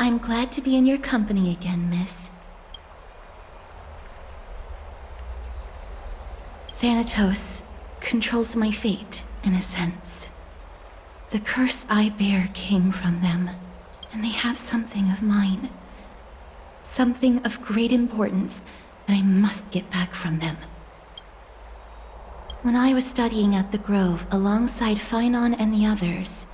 I'm glad to be in your company again, miss. Thanatos controls my fate, in a sense. The curse I bear came from them, and they have something of mine. Something of great importance that I must get back from them. When I was studying at the Grove alongside Phynon and the others,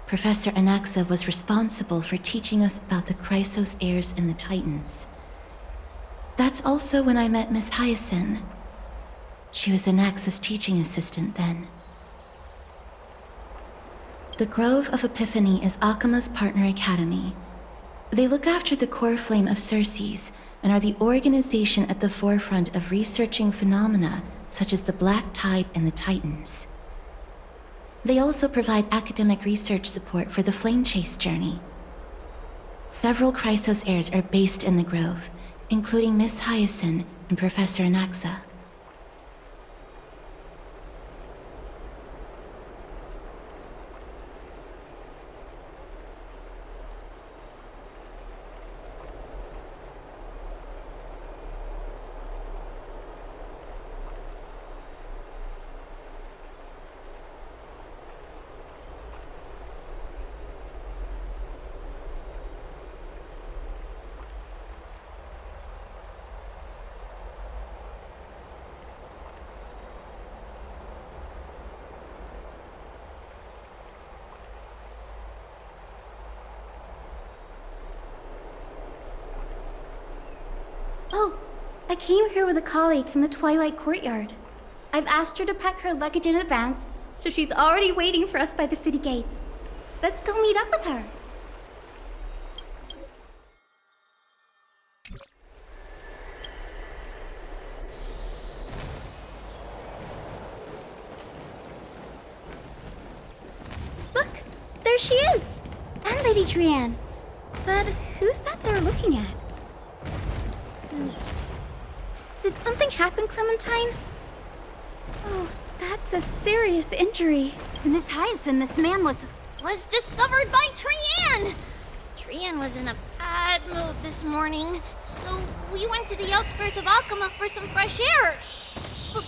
Professor Anaxa was responsible for teaching us about the Chrysos heirs and the Titans. That's also when I met Miss Hyacinth. She was Anaxa's teaching assistant then. The Grove of Epiphany is Akima's partner academy. They look after the core flame of Circes and are the organization at the forefront of researching phenomena such as the Black Tide and the Titans. They also provide academic research support for the Flame Chase journey. Several Chrysos heirs are based in the Grove, including Miss Hyacinth and Professor Anaxa. Oh, I came here with a colleague from the Twilight Courtyard. I've asked her to pack her luggage in advance, so she's already waiting for us by the city gates. Let's go meet up with her. Look, there she is! And Lady Trianne. But who's that they're looking at? Did something happen, Clementine? Oh, that's a serious injury. Miss Hyacinth, this man was discovered by Trianne! Trianne was in a bad mood this morning, so we went to the outskirts of Akama for some fresh air. But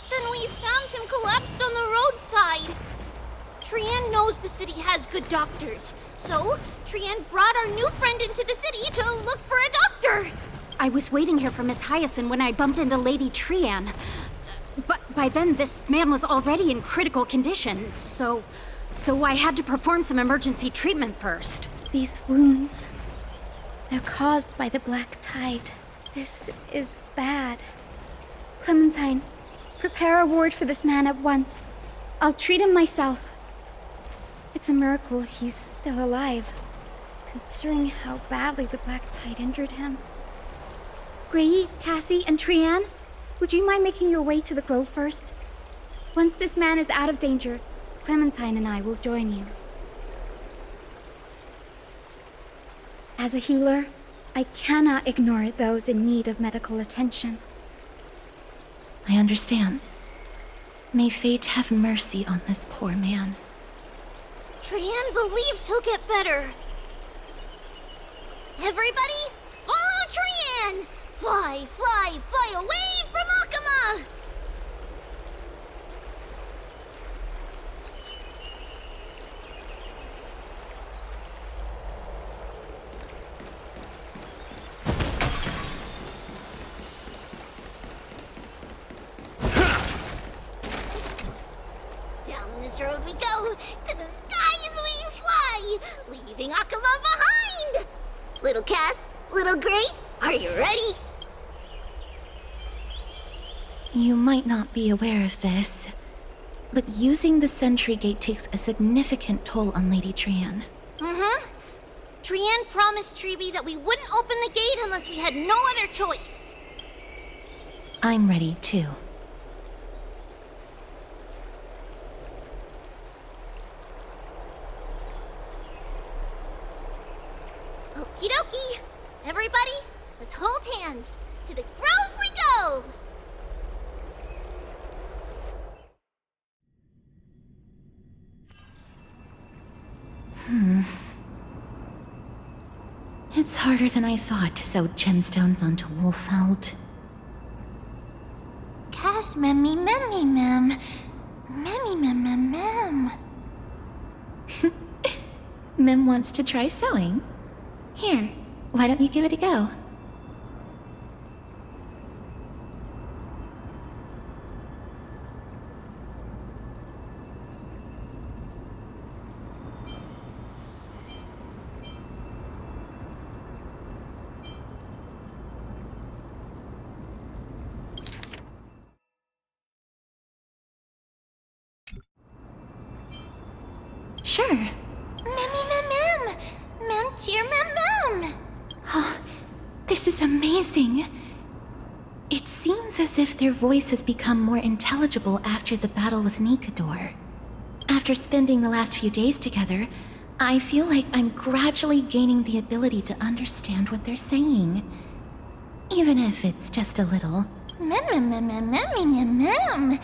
then we found him collapsed on the roadside. Trianne knows the city has good doctors, so Trianne brought our new friend into the city to look for a doctor. I was waiting here for Miss Hyacinth when I bumped into Lady Trianne. But by then, this man was already in critical condition, so I had to perform some emergency treatment first. These wounds, they're caused by the Black Tide. This is bad. Clementine, prepare a ward for this man at once. I'll treat him myself. It's a miracle he's still alive, considering how badly the Black Tide injured him. Grey, Cassie, and Trianne, would you mind making your way to the Grove first? Once this man is out of danger, Clementine and I will join you. As a healer, I cannot ignore those in need of medical attention. I understand. May fate have mercy on this poor man. Trianne believes he'll get better. Everybody, follow Trianne! Fly, fly, fly away from Akama! Down this road we go, to the skies we fly, leaving Akama behind! Little Cass, little Gray, are you ready? You might not be aware of this, but using the sentry gate takes a significant toll on Lady Trianne. Trianne promised Treeby that we wouldn't open the gate unless we had no other choice. I'm ready, too. Okie dokie! Everybody, let's hold hands. To the Grove we go! harder than I thought to sew gemstones onto Wolfeld. Cass, memmy, memmy, mem. Memmy, mem, mem, mem. Mem wants to try sewing. Here, why don't you give it a go? Sure. Memmy, mem, mem. Mem, cheer, mem, mem. Oh, this is amazing. It seems as if their voice has become more intelligible after the battle with Nikador. After spending the last few days together, I feel like I'm gradually gaining the ability to understand what they're saying. Even if it's just a little. Mem, mem, mem, mem, memmy, mem, mem.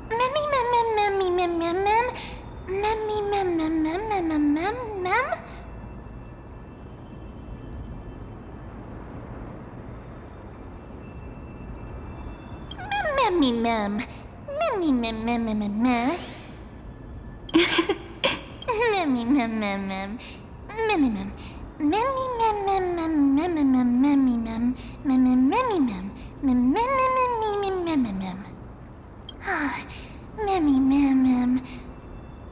Memmy, mem, mem, memmy, mem, mem, mem. Memmy, mem, mem, mem, mem, mem, mem, mem. Memmy, mem. Memmy, mem, mem, mem, mem, mem. Memmy, mem, mem, mem. Memmy, mem. Memmy, mem, mem, mem, mem, mem, mem, memmy, mem. Memmy, memmy, mem. Mem, mem, mem, mem, mem, mem, mem, mem. Ah, memmy, mem, mem.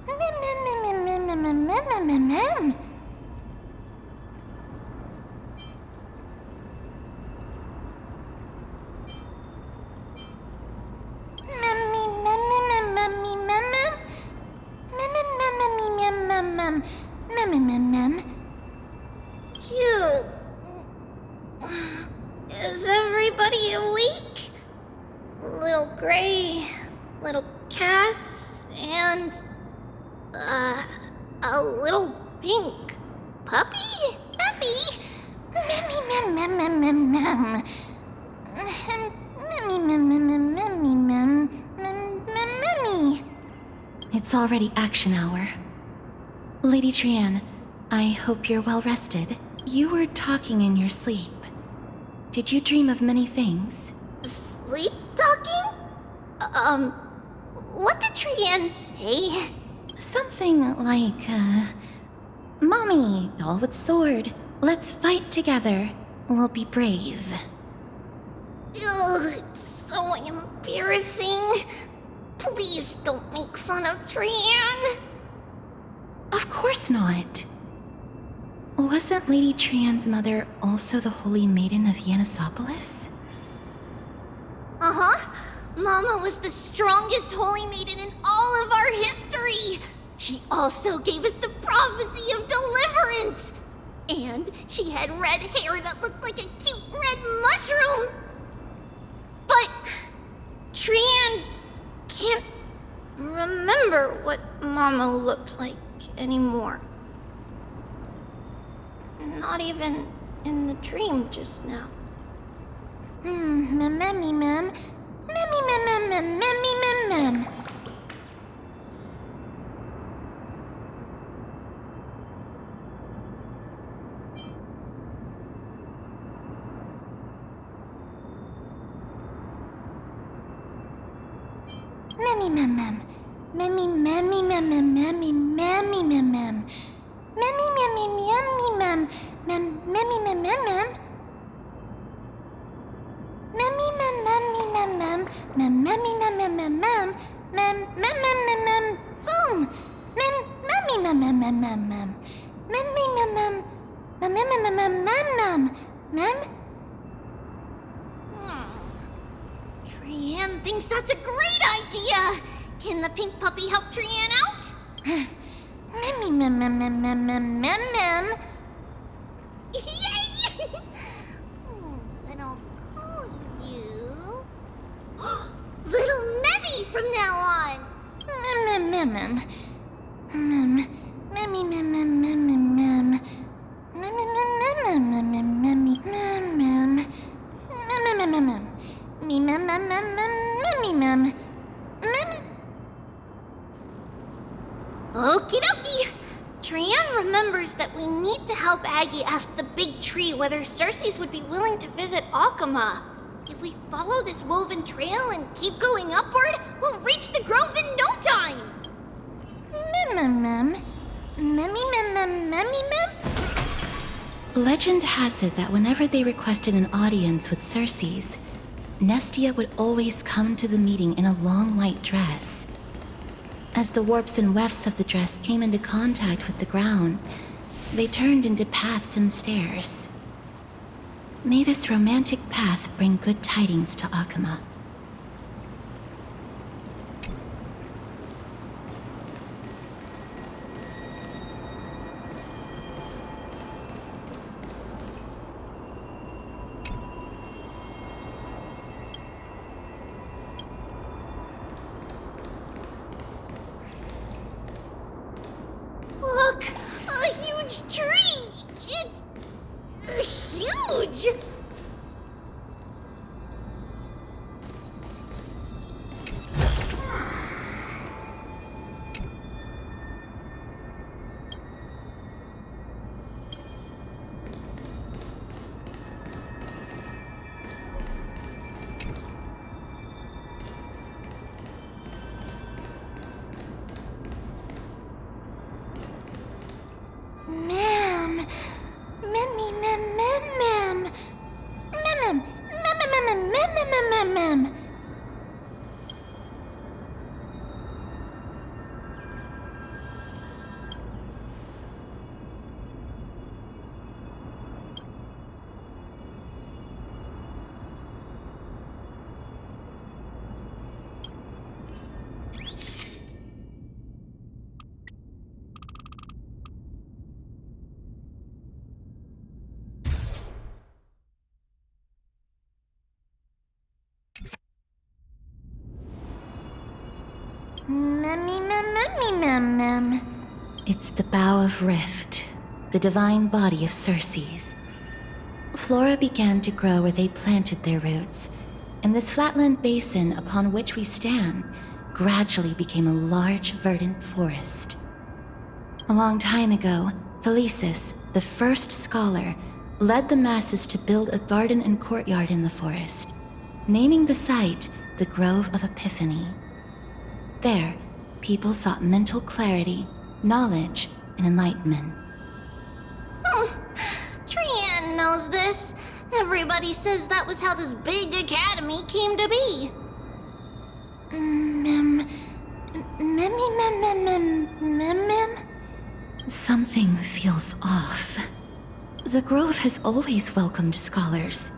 Mem, mem, mem, mem, mem, mem, mem, mem, mem, mem. Memmy, mem, mem, mem, memmy, mem, mem. Mem, mem, mem, memmy, mem, mem, mem. Mem, mem, mem. You. Is everybody awake? Little Gray, little Cass, and a little pink puppy? Puppy? Memmy, mem, mem, mem, mem, mem. Memmy, mem, mem, mem, memmy, mem, mem, mem, memmy. It's already action hour. Lady Trian, I hope you're well rested. You were talking in your sleep. Did you dream of many things? Sleep talking? What did Trian say? Something like, Mommy, doll with sword, let's fight together. We'll be brave. Ugh, it's so embarrassing. Please don't make fun of Trian. Of course not. Wasn't Lady Trian's mother also the Holy Maiden of Yanisopolis? Uh-huh. Mama was the strongest holy maiden in all of our history. She also gave us the prophecy of deliverance. And she had red hair that looked like a cute red mushroom. But Trian can't remember what Mama looked like anymore. Not even in the dream just now. Memmy, mem. Memmy, mem, mem, mem, memmy, mem, mem. Memmy, mem, mem. Memmy, memmy, mem, mem, memmy, memmy, mem, mem. Memmy, memmy, memmy, mem. Memmy, mem, mem, mem. Memmy, mem, memmy, mem, mem. Memmy, mem, mem, mem, mem. Mem, mem, mem, boom. Memmy, mem, mem, mem, mem, mem. Memmy, mem, mem. Mem, mem, mem, mem. Trian thinks that's a great idea. Can the pink puppy help Trian out? Memmy, mem, mem, mem, mem, mem, mem, mem. Yay! Then I'll call you Little Memmy from now on. Mem, mem, mem, mem. Memmy, mem, mem, mem, mem, mem. Mem, mem, mem, mem, mem, memmy, mem, mem. Mem, mem, mem, mem. Me, mem, mem, mem, mem, memmy, mem. Mem. Okie dokie. Trian remembers that we need to help Aggie ask the big tree whether Circes would be willing to visit Akama. If we follow this woven trail and keep going upward, we'll reach the grove in no time! Legend has it that whenever they requested an audience with Circes, Nestia would always come to the meeting in a long white dress. As the warps and wefts of the dress came into contact with the ground, they turned into paths and stairs. May this romantic path bring good tidings to Akama. Look! A huge tree! It's... huge! It's the Bough of Rift, the divine body of Circes. Flora began to grow where they planted their roots, and this flatland basin upon which we stand gradually became a large, verdant forest. A long time ago, Felicis, the first scholar, led the masses to build a garden and courtyard in the forest, naming the site the Grove of Epiphany. There, people sought mental clarity, knowledge, and enlightenment. Trianne knows this. Everybody says that was how this big academy came to be. Something feels off. The Grove has always welcomed scholars.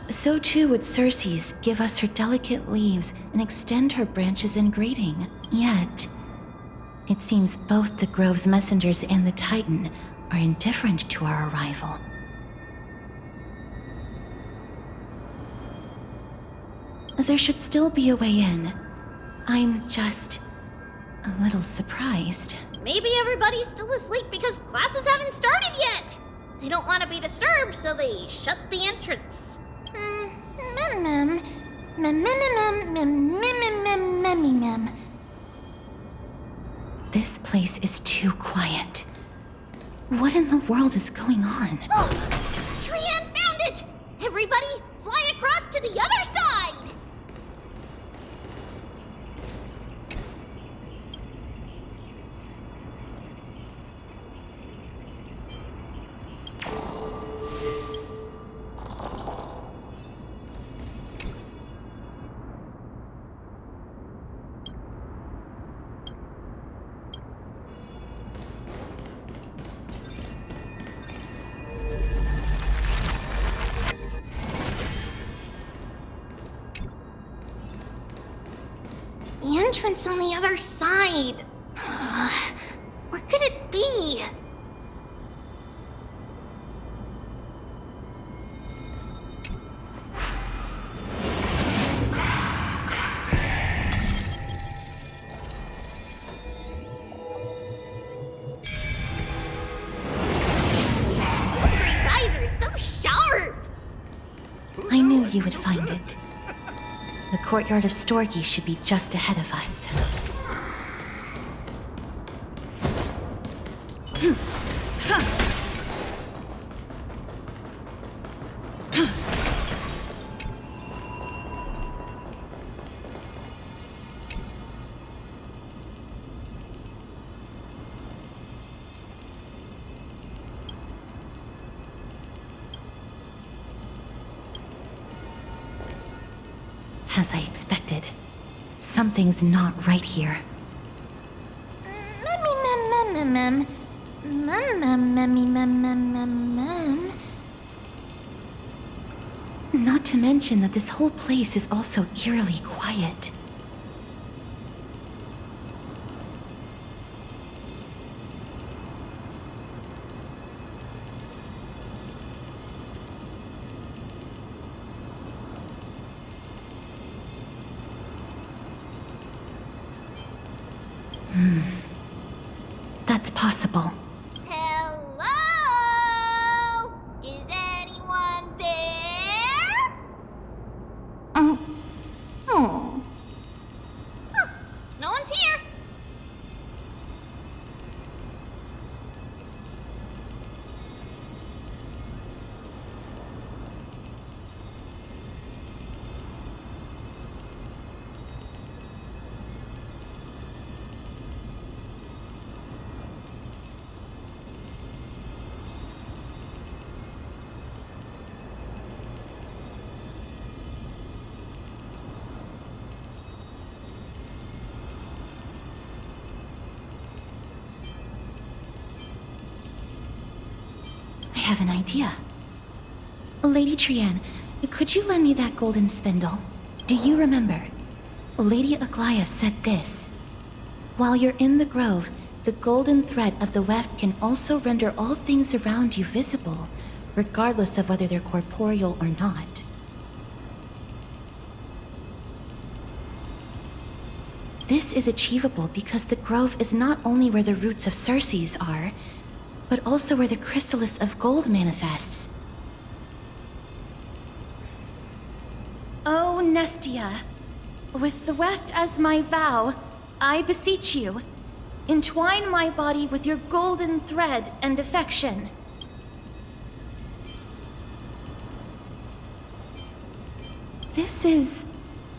So too would Circes give us her delicate leaves and extend her branches in greeting. Yet, it seems both the Grove's messengers and the Titan are indifferent to our arrival. There should still be a way in. I'm just a little surprised. Maybe everybody's still asleep because classes haven't started yet. They don't want to be disturbed, so they shut the entrance. This place is too quiet. What in the world is going on? Oh! Trianne found it! Everybody, fly across to the other side! The entrance on the other side. Where could it be? Aubrey's eyes are so sharp! I knew you would find it. The courtyard of Storgi should be just ahead of us. As I expected, something's not right here. Not to mention that this whole place is also eerily quiet. That's possible. Hello? Is anyone there? Oh. Huh, no one's here. I have an idea. Lady Trian, could you lend me that golden spindle? Do you remember? Lady Aglaia said this. While you're in the grove, the golden thread of the weft can also render all things around you visible, regardless of whether they're corporeal or not. This is achievable because the grove is not only where the roots of Circes are, but also where the chrysalis of gold manifests. Oh, Nestia, with the weft as my vow, I beseech you, entwine my body with your golden thread and affection. This is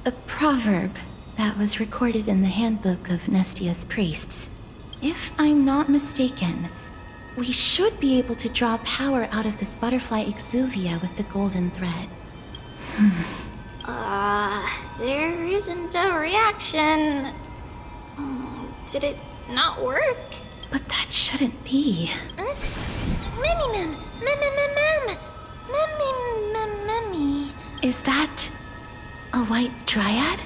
a proverb that was recorded in the handbook of Nestia's priests. If I'm not mistaken, we should be able to draw power out of this butterfly exuvia with the golden thread. There isn't a reaction. Did it not work? But that shouldn't be. Mem. Is that a white dryad?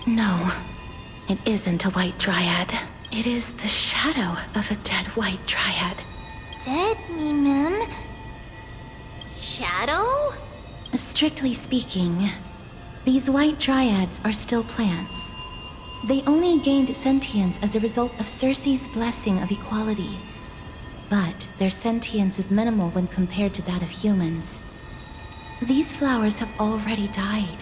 No, it isn't a white dryad. It is the shadow of a dead white dryad. Dead, Mem? Shadow? Strictly speaking, these white dryads are still plants. They only gained sentience as a result of Circe's blessing of equality. But their sentience is minimal when compared to that of humans. These flowers have already died.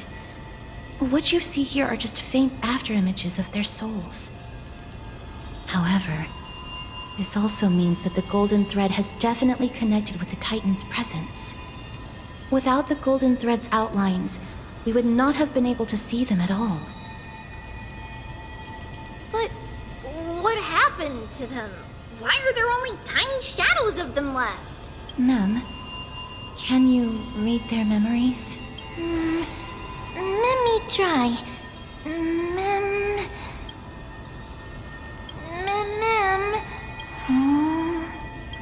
What you see here are just faint afterimages of their souls. However, this also means that the golden thread has definitely connected with the Titan's presence. Without the golden thread's outlines, we would not have been able to see them at all. But what happened to them? Why are there only tiny shadows of them left? Mem, can you read their memories? Let me try. Mem.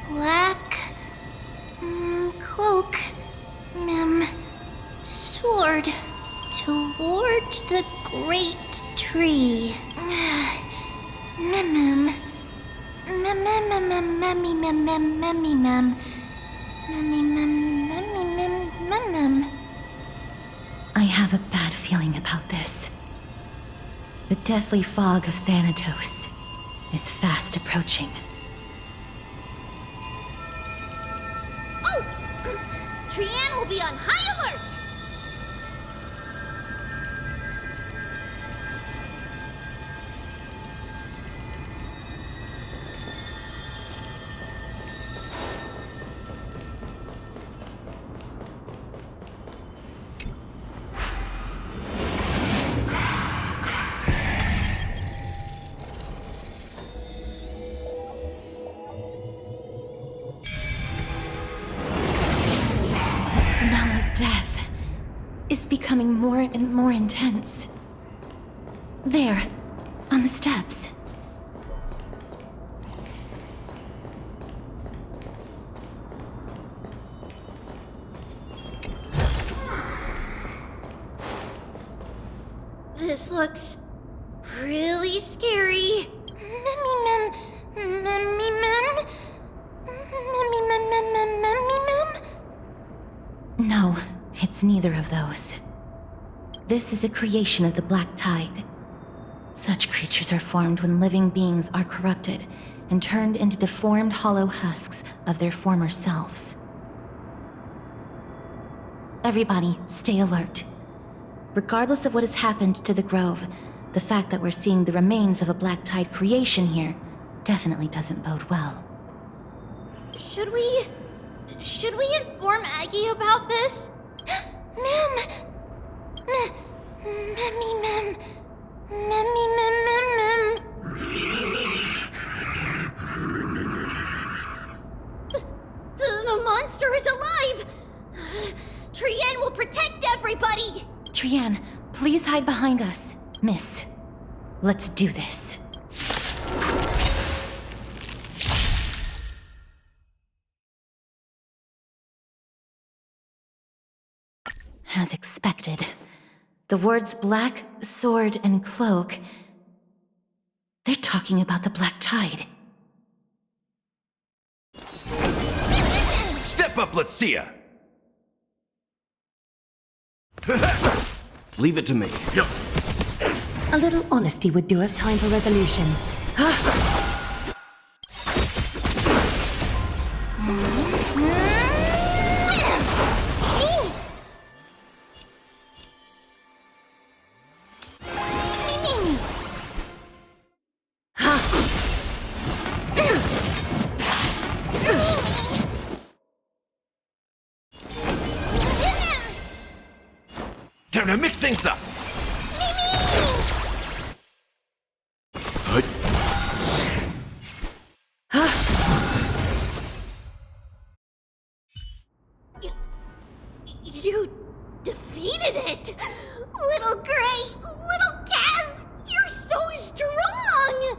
Black. Cloak. Sword. Toward the great tree. Mem. I have a bad feeling about this. The deathly fog of Thanatos is fast approaching. Oh! Trian will be on high alert! Death is becoming more and more intense. There, on the steps. This looks really scary. No, it's neither of those. This is a creation of the Black Tide. Such creatures are formed when living beings are corrupted and turned into deformed hollow husks of their former selves. Everybody, stay alert. Regardless of what has happened to the Grove, the fact that we're seeing the remains of a Black Tide creation here definitely doesn't bode well. Should we inform Aggie about this? The monster is alive! Trian will protect everybody! Trian, please hide behind us. Miss, let's do this. As expected, the words black, sword, and cloak, they're talking about the Black Tide. Step up, let's see ya! Leave it to me. A little honesty would do us time for resolution. Time to mix things up! You defeated it! Little Gray, little Kaz, you're so strong!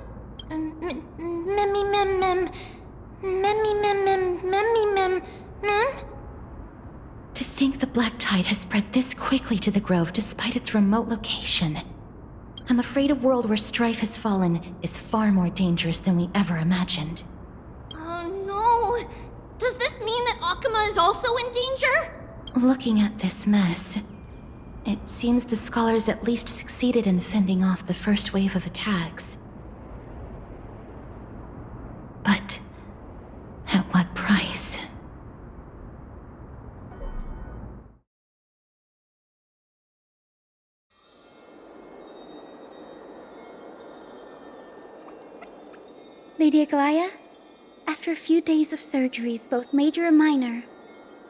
To think the Black Tide has spread this quickly to the Grove despite its remote location. I'm afraid a world where strife has fallen is far more dangerous than we ever imagined. Oh no! Does this mean that Akuma is also in danger? Looking at this mess, it seems the scholars at least succeeded in fending off the first wave of attacks. But at what price? Lady Aglaya, after a few days of surgeries, both major and minor,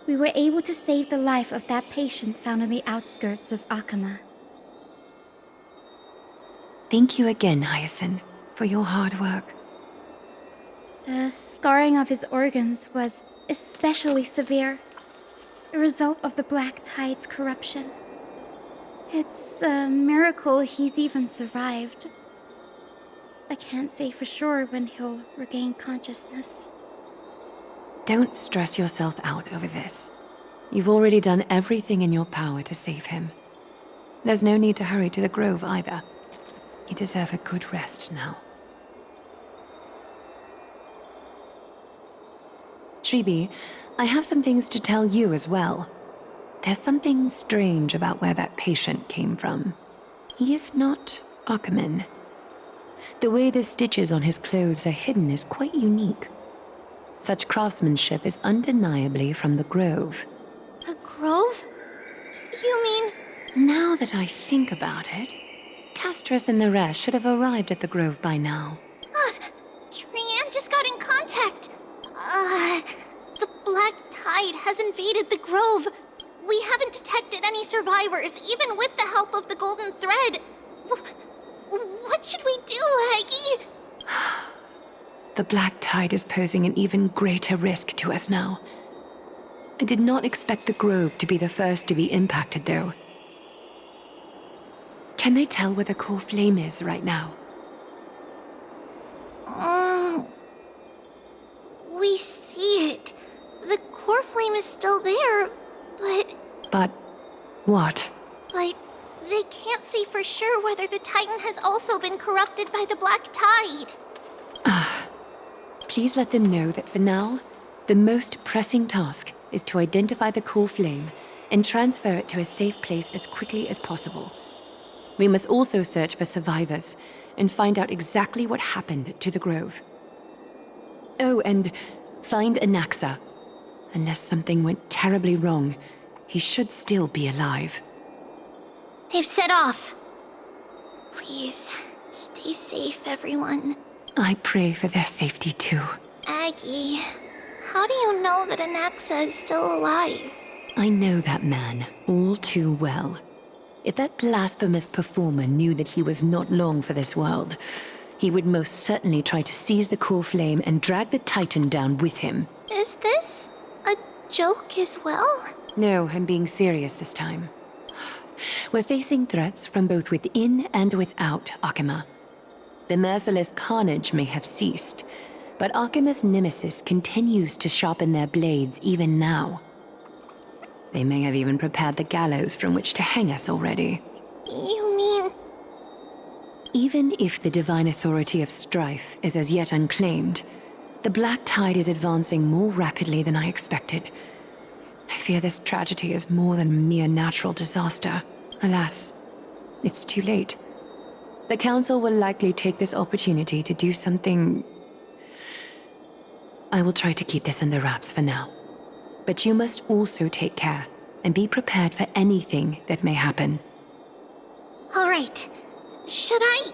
we were able to save the life of that patient found on the outskirts of Akama. Thank you again, Hyacinth, for your hard work. The scarring of his organs was especially severe, a result of the Black Tide's corruption. It's a miracle he's even survived. I can't say for sure when he'll regain consciousness. Don't stress yourself out over this. You've already done everything in your power to save him. There's no need to hurry to the Grove either. You deserve a good rest now. Tribi, I have some things to tell you as well. There's something strange about where that patient came from. He is not Akaman. The way the stitches on his clothes are hidden is quite unique. Such craftsmanship is undeniably from the Grove. The Grove? You mean... Now that I think about it, Castris and the rest should have arrived at the Grove by now. Trian just got in contact. The Black Tide has invaded the Grove. We haven't detected any survivors, even with the help of the Golden Thread. What should we do, Aggie? The Black Tide is posing an even greater risk to us now. I did not expect the Grove to be the first to be impacted, though. Can they tell where the core flame is right now? We see it. The core flame is still there, but But what? they can't say for sure whether the Titan has also been corrupted by the Black Tide. Please let them know that for now, the most pressing task is to identify the core flame and transfer it to a safe place as quickly as possible. We must also search for survivors and find out exactly what happened to the Grove. Oh, and find Anaxa. Unless something went terribly wrong, he should still be alive. They've set off. Please, stay safe, everyone. I pray for their safety too. Aggie, how do you know that Anaxa is still alive? I know that man all too well. If that blasphemous performer knew that he was not long for this world, he would most certainly try to seize the core flame and drag the Titan down with him. Is this a joke as well? No, I'm being serious this time. We're facing threats from both within and without Akama. The merciless carnage may have ceased, but Akama's nemesis continues to sharpen their blades even now. They may have even prepared the gallows from which to hang us already. You mean... Even if the divine authority of strife is as yet unclaimed, the Black Tide is advancing more rapidly than I expected. I fear this tragedy is more than a mere natural disaster. Alas, it's too late. The Council will likely take this opportunity to do something... I will try to keep this under wraps for now. But you must also take care and be prepared for anything that may happen. All right. Should I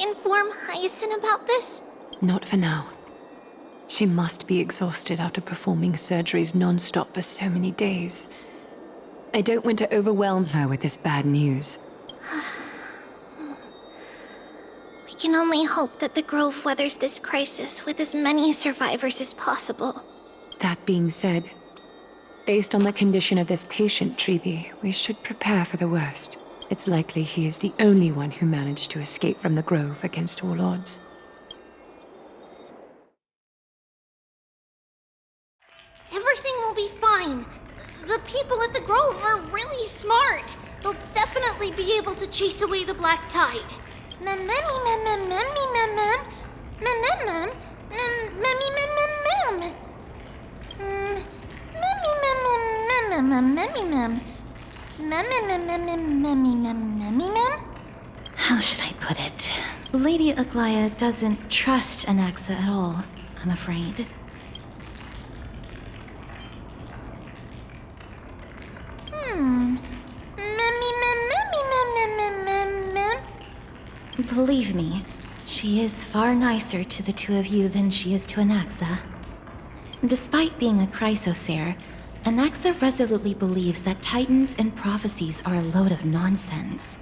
inform Hyacinth about this? Not for now. She must be exhausted after performing surgeries non-stop for so many days. I don't want to overwhelm her with this bad news. We can only hope that the Grove weathers this crisis with as many survivors as possible. That being said, based on the condition of this patient, Tribi, we should prepare for the worst. It's likely he is the only one who managed to escape from the Grove against all odds. Everything will be fine. The people at the Grove are really smart. They'll definitely be able to chase away the Black Tide. How should I put it? Lady Aglaya doesn't trust Anaxa at all, I'm afraid. Believe me, She is far nicer to the two of you than she is to Anaxa. Despite being a chrysosaur, Anaxa resolutely believes that titans and prophecies are a load of nonsense.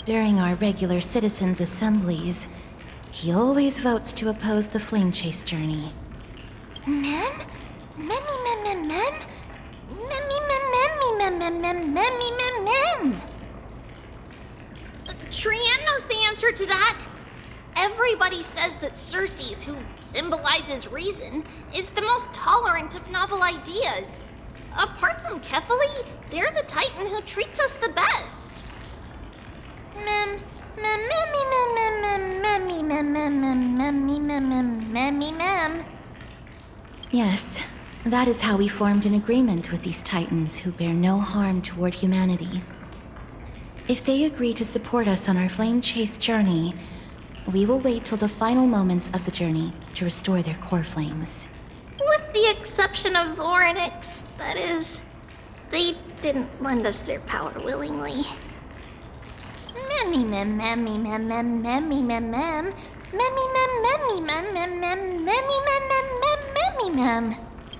During our regular citizens' assemblies, he always votes to oppose the flame chase journey. Mem? Mem? Trian knows the answer to that. Everybody says that Circes, who symbolizes reason, is the most tolerant of novel ideas. Apart from Kefali, they're the Titan who treats us the best. Yes, that is how we formed an agreement with these Titans who bear no harm toward humanity. If they agree to support us on our flame chase journey, we will wait till the final moments of the journey to restore their core flames. With the exception of Voronix, that is, they didn't lend us their power willingly.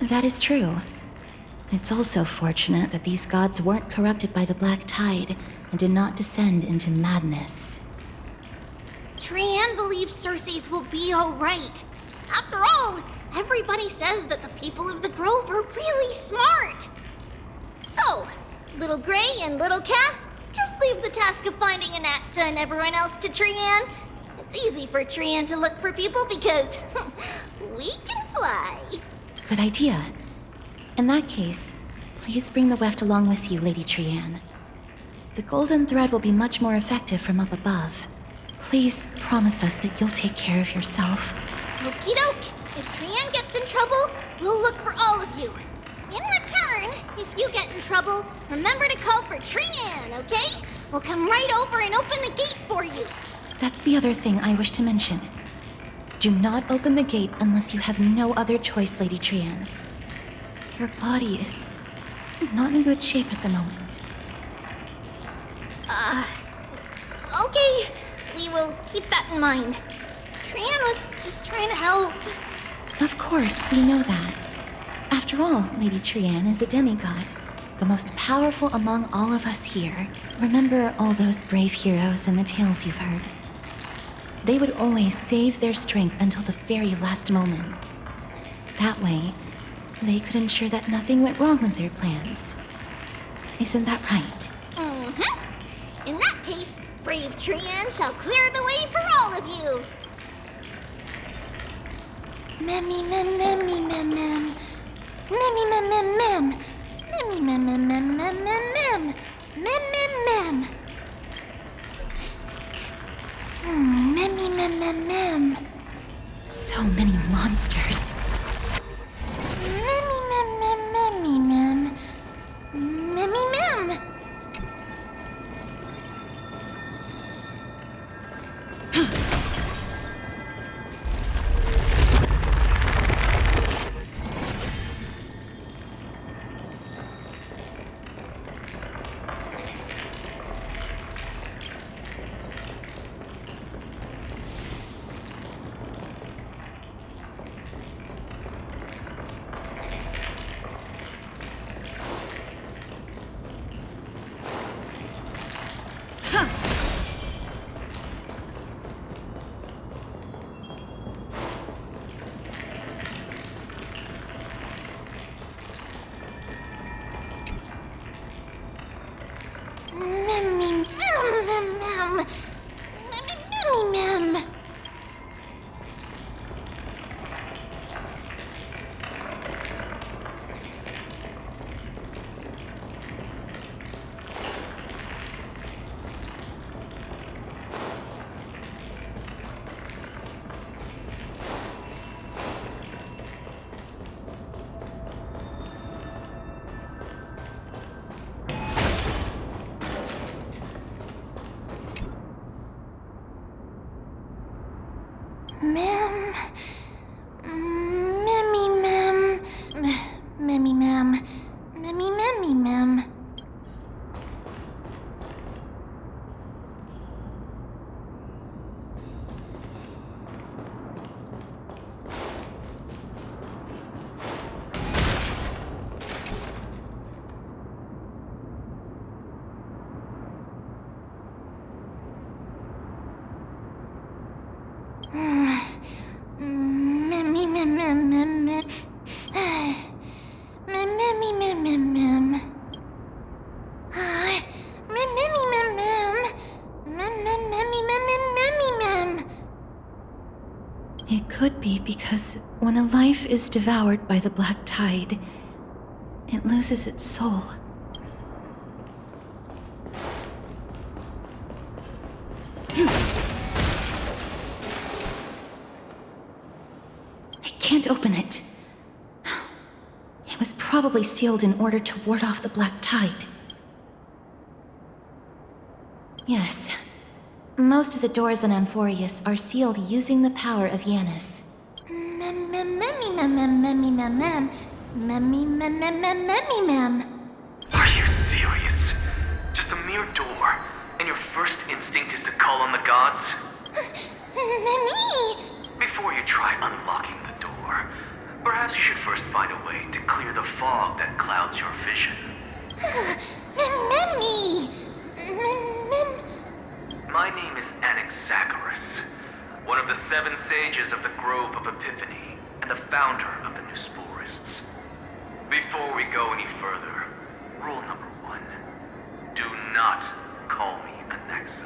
That is true. It's also fortunate that these gods weren't corrupted by the Black Tide and did not descend into madness. Trian believes Circes will be alright. After all, everybody says that the people of the Grove are really smart. So, Little Gray and Little Cass, just leave the task of finding Anaxa and everyone else to Trian. It's easy for Trian to look for people because we can fly. Good idea. In that case, please bring the weft along with you, Lady Trian. The golden thread will be much more effective from up above. Please promise us that you'll take care of yourself. Okie doke. If Trian gets in trouble, we'll look for all of you. In return, if you get in trouble, remember to call for Trian, okay? We'll come right over and open the gate for you. That's the other thing I wish to mention. Do not open the gate unless you have no other choice, Lady Trian. Your body is not in good shape at the moment. Okay. We will keep that in mind. Trian was just trying to help. Of course, we know that. After all, Lady Trian is a demigod, the most powerful among all of us here. Remember all those brave heroes and the tales you've heard. They would always save their strength until the very last moment. That way, they could ensure that nothing went wrong with their plans. Isn't that right? Mm-hmm. In that case, brave Trian shall clear the way for all of you. Memmy mem memmy mem mem. Memmy mem mem mem. Memmy mem mem mem mem mem mem. Mem mem mem. Memmy mem mem mem. So many monsters. Memmy mem mem memmy mem. Memmy mem. Memmy mem mem mem. Memmy mem. Mem. Memmy mem. Memmy mem. Memmy mem. It could be because when a life is devoured by the black tide, it loses its soul. I can't open it. It was probably sealed in order to ward off the black tide. Yes. Most of the doors on Amphorius are sealed using the power of Yanis. Are you serious? Just a mere door, and your first instinct is to call on the gods? Before you try unlocking the door, perhaps you should first find a way to clear the fog that clouds your vision. My name is Anaxagoras, one of the 7 sages of the Grove of Epiphany, and the founder of the Nusporists. Before we go any further, rule number 1. Do not call me Anaxa.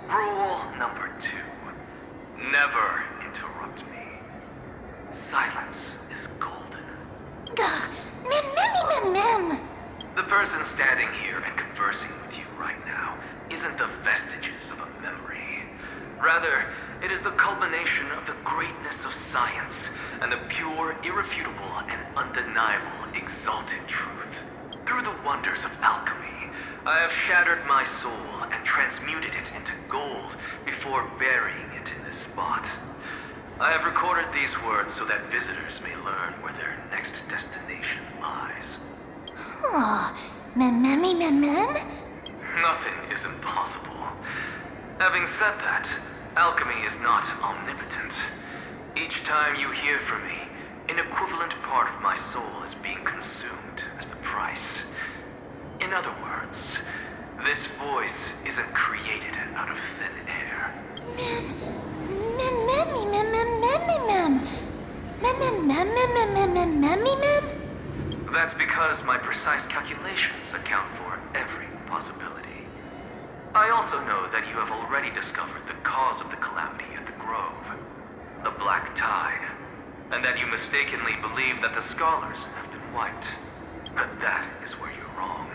Rule number 2. Never interrupt me. Silence is golden. The person standing here and conversing with you right now isn't the vestiges of a memory. Rather, it is the culmination of the greatness of science and the pure, irrefutable, and undeniable exalted truth. Through the wonders of alchemy, I have shattered my soul and transmuted it into gold before burying it in this spot. I have recorded these words so that visitors may learn where their next destination lies. Nothing is impossible. Having said that, alchemy is not omnipotent. Each time you hear from me, an equivalent part of my soul is being consumed as the price. In other words, this voice isn't created out of thin air. That's because my precise calculations account for every possibility. I also know that you have already discovered the cause of the calamity at the Grove, the Black Tide, and that you mistakenly believe that the scholars have been wiped. But that is where you're wrong.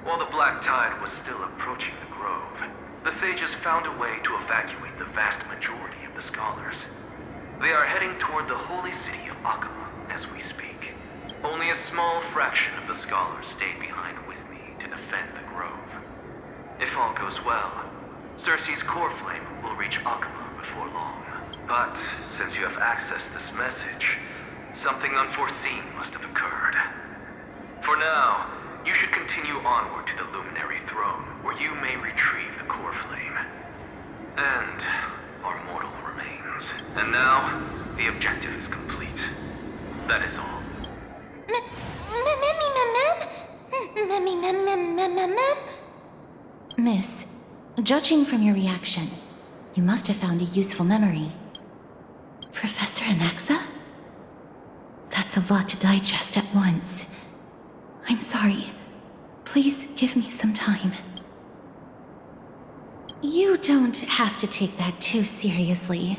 While the Black Tide was still approaching the Grove, the sages found a way to evacuate the vast majority of the scholars. They are heading toward the holy city of Akama as we speak. Only a small fraction of the scholars stayed behind with me to defend the Grove. If all goes well, Circe's core flame will reach Akama before long. But since you have accessed this message, something unforeseen must have occurred. For now, you should continue onward to the Luminary Throne, where you may retrieve the core flame. And our mortal remains. And now, the objective is complete. That is all. Miss, judging from your reaction, you must have found a useful memory. Professor Anaxa? That's a lot to digest at once. I'm sorry. Please give me some time. You don't have to take that too seriously.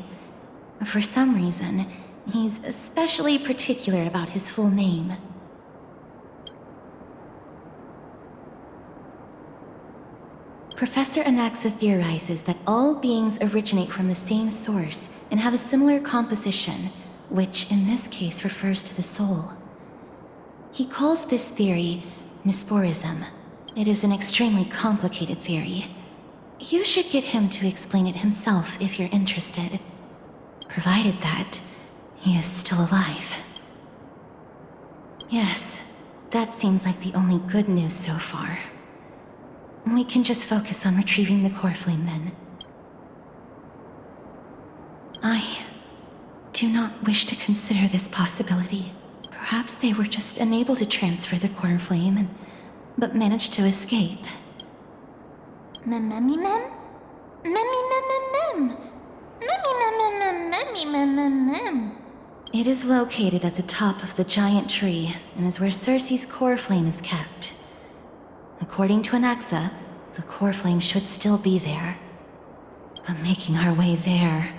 For some reason, he's especially particular about his full name. Professor Anaxa theorizes that all beings originate from the same source and have a similar composition, which in this case refers to the soul. He calls this theory Nusporism. It is an extremely complicated theory. You should get him to explain it himself if you're interested, provided that he is still alive. Yes, that seems like the only good news so far. We can just focus on retrieving the core flame then. I do not wish to consider this possibility. Perhaps they were just unable to transfer the core flame, and but managed to escape. Mem. It is located at the top of the giant tree and is where Cersei's core flame is kept. According to Anaxa, the core flame should still be there. But making our way there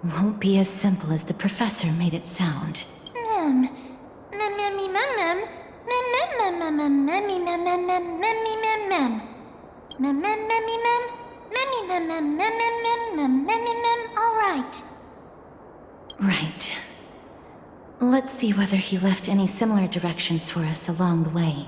won't be as simple as the professor made it sound. All right. Right. Let's see whether he left any similar directions for us along the way.